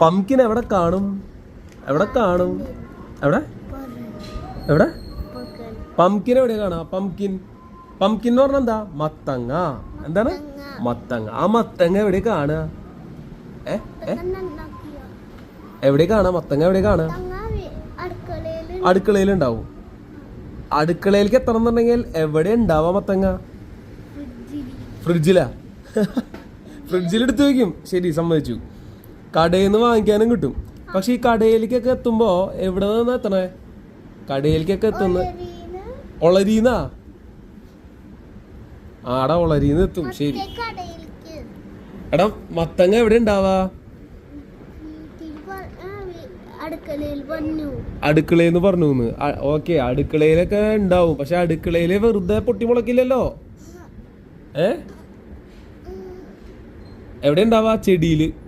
Pumpkin എവിടെ കാണും? എവിടെ കാണും? എവിടെ എവിടെ പംകിൻ എവിടെ കാണാ? പംകിൻ പംകിൻ എന്ന് പറഞ്ഞ എന്താ? മത്തങ്ങ. എന്താണ് മത്തങ്ങ? ആ മത്തങ്ങ എവിടെ കാണുക? എവിടെ കാണാ മത്തങ്ങ? എവിടെ കാണുക? അടുക്കളയിലുണ്ടാവും. അടുക്കളയിലേക്ക് എത്തണം എന്നുണ്ടെങ്കിൽ എവിടെ ഉണ്ടാവാ മത്തങ്ങ? ഫ്രിഡ്ജിലാ? ഫ്രിഡ്ജിലെടുത്ത് വയ്ക്കും. ശരി, സമ്മതിച്ചു. കടയിൽ നിന്ന് വാങ്ങിക്കാനും കിട്ടും. പക്ഷെ ഈ കടയിലേക്കൊക്കെ എത്തുമ്പോ എവിടെ നിന്നാ എത്തണേ? കടയിലേക്കൊക്കെ എത്തുന്ന ഒളരീന്നാ? ആടാ ഒളരീന്ന് എത്തും. ശരി. എടാ മത്തങ്ങ എവിടെ ഉണ്ടാവാ? അടുക്കളയെന്ന് പറഞ്ഞു. ഓക്കെ, അടുക്കളയിലൊക്കെ ഉണ്ടാവും. പക്ഷെ അടുക്കളയില് വെറുതെ പൊട്ടിമുളക്കില്ലല്ലോ. എവിടെ ഉണ്ടാവാ? ചെടിയില്.